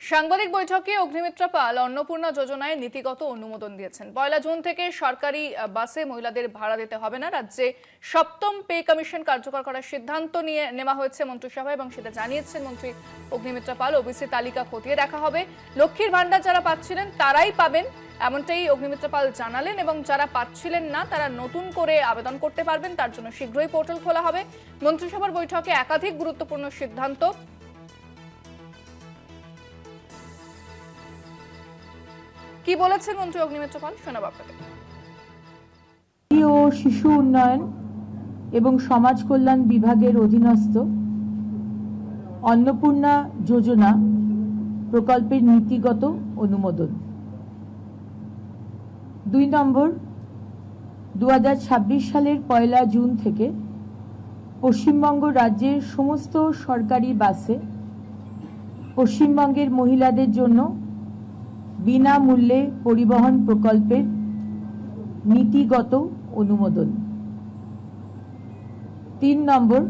সাংবাদিক বৈঠকে অগ্নিমিত্রা পাল অন্নপূর্ণা যোজনায় নীতিগত অনুমোদন দিয়েছেন। 1 জুন থেকে সরকারি বাসে মহিলাদের ভাড়া দিতে হবে না। রাজ্যে সপ্তম পে কমিশন কার্যকর করার সিদ্ধান্ত নেওয়া হয়েছে মন্ত্রিসভায় এবং সেটা জানিয়েছেন মন্ত্রী অগ্নিমিত্রা পাল। ওবিসি তালিকা খতিয়ে দেখা হবে, লক্ষ্মীর ভান্ডার যারা পাচ্ছিলেন তারাই পাবেন, এমনটাই অগ্নিমিত্রা পাল জানালেন। এবং যারা পাচ্ছিলেন না তারা নতুন করে আবেদন করতে পারবেন, তার জন্য শীঘ্রই পোর্টাল খোলা হবে। মন্ত্রিসভার বৈঠকে একাধিক গুরুত্বপূর্ণ সিদ্ধান্ত। কি বলেছেন মন্ত্রী অগ্নিমিত্রা পাল, শোনাবো আপনাদের। ও শিশু উন্নয়ন এবং সমাজ কল্যাণ বিভাগের অধীনস্থ অন্নপূর্ণা যোজনা প্রকল্পের নীতিগত অনুমোদন। 2 নম্বর, 2026 সালের 1 জুন থেকে পশ্চিমবঙ্গ রাজ্যের সমস্ত সরকারি বাসে পশ্চিমবঙ্গের মহিলাদের জন্য বিনামূল্যে পরিবহন প্রকল্পের নীতিগত অনুমোদন। 3 নম্বর,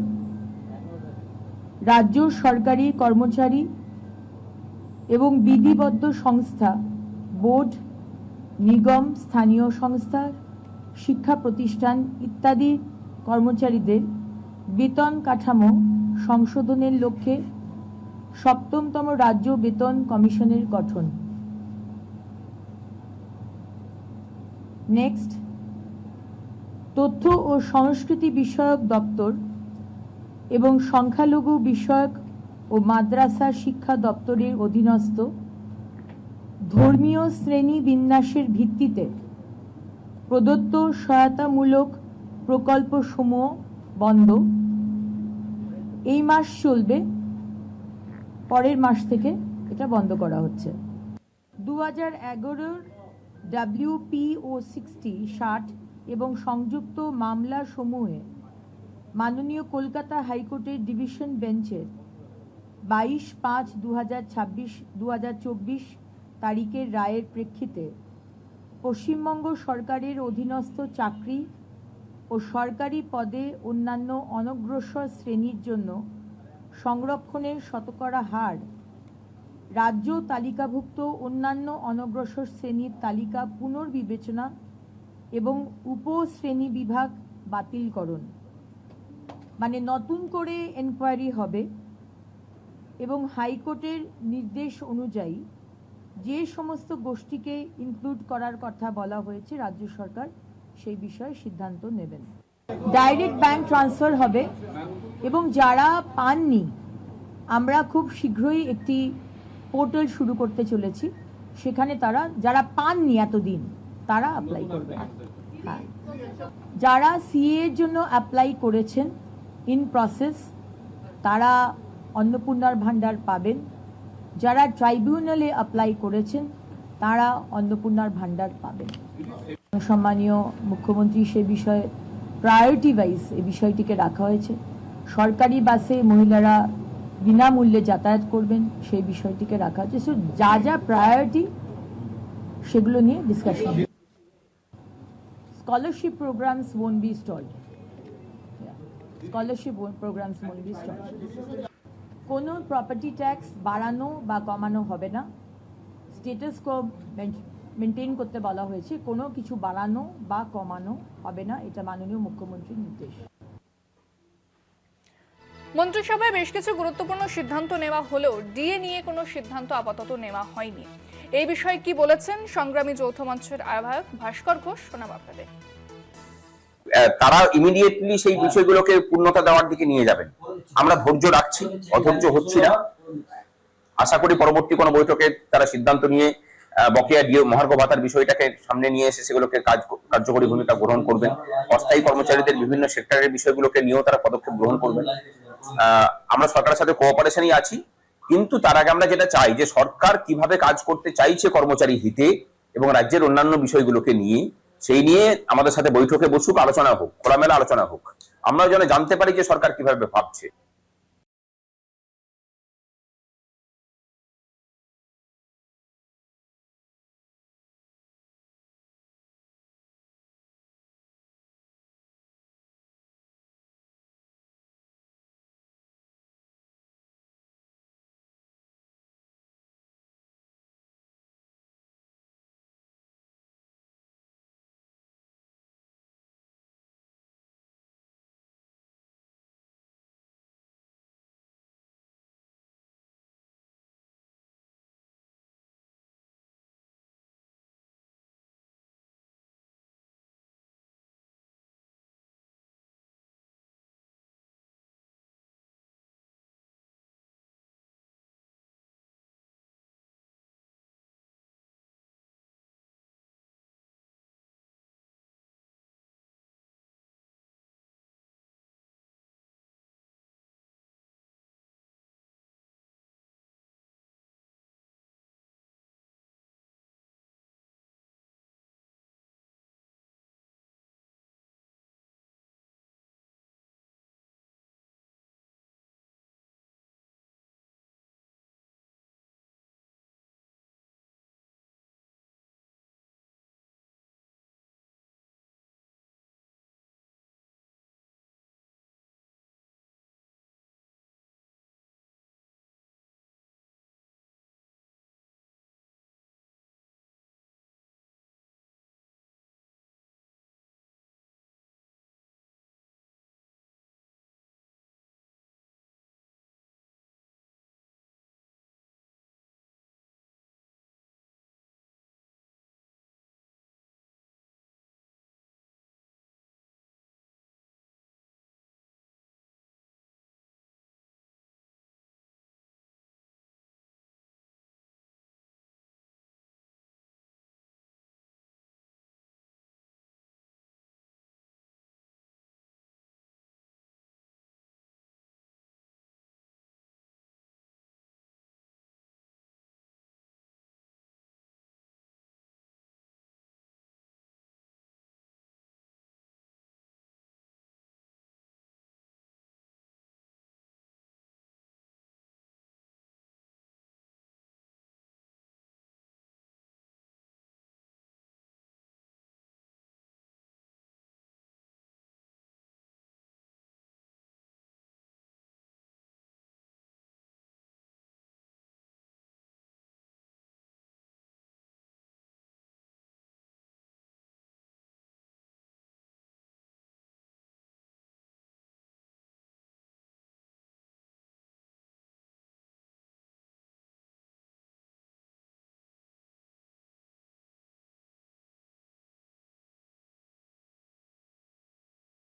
রাজ্য সরকারি কর্মচারী এবং বিধিবদ্ধ সংস্থা, বোর্ড, নিগম, স্থানীয় সংস্থা, শিক্ষা প্রতিষ্ঠান ইত্যাদি কর্মচারীদের বেতন কাঠামো সংশোধনের লক্ষ্যে 7তম রাজ্য বেতন কমিশনের গঠন। নেক্সট, তথ্য ও সংস্কৃতি বিষয়ক দপ্তর এবং সংখ্যালঘু বিষয়ক ও মাদ্রাসা শিক্ষা দপ্তরের অধীনস্থ ধর্মীয় শ্রেণী বিন্যাসের ভিত্তিতে প্রদত্ত সহায়তামূলক প্রকল্পসমূহ বন্ধ। এই মাস চলবে, পরের মাস থেকে এটা বন্ধ করা হচ্ছে। 2011 WPO 60 এবং সংযুক্ত মামলা সমূহে মাননীয় কলকাতা হাইকোর্টের ডিভিশন বেঞ্চের 22/5/2024 তারিখের রায়ের প্রেক্ষিতে পশ্চিমবঙ্গ সরকারের অধীনস্থ চাকরি ও সরকারি পদে অন্যান্য অনগ্রসর শ্রেণীর জন্য সংরক্ষণের শতকরা হার রাজ্য তালিকাভুক্ত অন্যান্য অনগ্রসর শ্রেণীর তালিকা পুনর্বিবেচনা এবং উপশ্রেণী বিভাগ বাতিলকরণ, মানে নতুন করে এনকোয়ারি হবে এবং হাইকোর্টের নির্দেশ অনুযায়ী যে সমস্ত গোষ্ঠীকে ইনক্লুড করার কথা বলা হয়েছে রাজ্য সরকার সেই বিষয়ে সিদ্ধান্ত নেবেন। ডাইরেক্ট ব্যাংক ট্রান্সফার হবে এবং যারা পাননি আমরা খুব শীঘ্রই একটি পোর্টাল শুরু করতে চলেছি, সেখানে যারা পাননি এতদিন তারা অ্যাপ্লাই করবে। হ্যাঁ, যারা সিএ এর জন্য অ্যাপ্লাই করেছেন ইন প্রসেস তারা অন্নপূর্ণার ভান্ডার পাবেন। যারা ট্রাইব্যুনালে অ্যাপ্লাই করেছেন তারা অন্নপূর্ণার ভান্ডার পাবেন। সম্মানীয় মুখ্যমন্ত্রী সে বিষয়ে প্রায়োরিটি ওয়াইজ এই বিষয়টিকে রাখা হয়েছে। সরকারি বাসে মহিলারা বিনামূল্যে যাতায়াত করবেন সেই বিষয়টিকে রাখা হচ্ছে। সো যা যা প্রায়োরিটি সেগুলো নিয়ে discussion. Scholarship programmes won't be stalled. Scholarship programmes won't be stalled. কোনো প্রপার্টি ট্যাক্স বাড়ানো বা কমানো হবে না, স্ট্যাটাস কো মেনটেন করতে বলা হয়েছে। কোনো কিছু বাড়ানো বা কমানো হবে না, এটা মাননীয় মুখ্যমন্ত্রীর নির্দেশ। মন্ত্রিসভায় বেশ কিছু গুরুত্বপূর্ণ সিদ্ধান্ত নেওয়া হলেও ডিএ নিয়ে কোনো সিদ্ধান্ত আপাতত নেওয়া হয়নি। এই বিষয়ে কি বলেছেন সংগ্রামী যৌথ মঞ্চের আহ্বায়ক ভাস্কর ঘোষ, শোনাবো আপনাদের। তারা ইমিডিয়েটলি সেই বিষয়গুলোকে পূর্ণতা দেওয়ার দিকে নিয়ে যাবেন। আমরা ধৈর্য রাখছি, অধৈর্য হচ্ছি না। আশা করি পরবর্তী কোনো বৈঠকে তারা সিদ্ধান্ত নিয়ে বকেয়া ডিএ মহার্ঘ ভাতার বিষয়টাকে সামনে নিয়ে এসে সেগুলোকে কার্যকরী ভূমিকা গ্রহণ করবেন। অস্থায়ী কর্মচারীদের বিভিন্ন সেক্টরের বিষয়গুলোকে নিয়েও তারা পদক্ষেপ গ্রহণ করবেন। আমরা সরকারের সাথে কোঅপারেশনই আছি, কিন্তু তার আগে আমরা যেটা চাই যে সরকার কিভাবে কাজ করতে চাইছে কর্মচারী হিতে এবং রাজ্যের অন্যান্য বিষয়গুলোকে নিয়ে, সেই নিয়ে আমাদের সাথে বৈঠকে বসুক, আলোচনা হোক, খোলামেলা আলোচনা হোক। আমরা যেন জানতে পারি যে সরকার কিভাবে ভাবছে।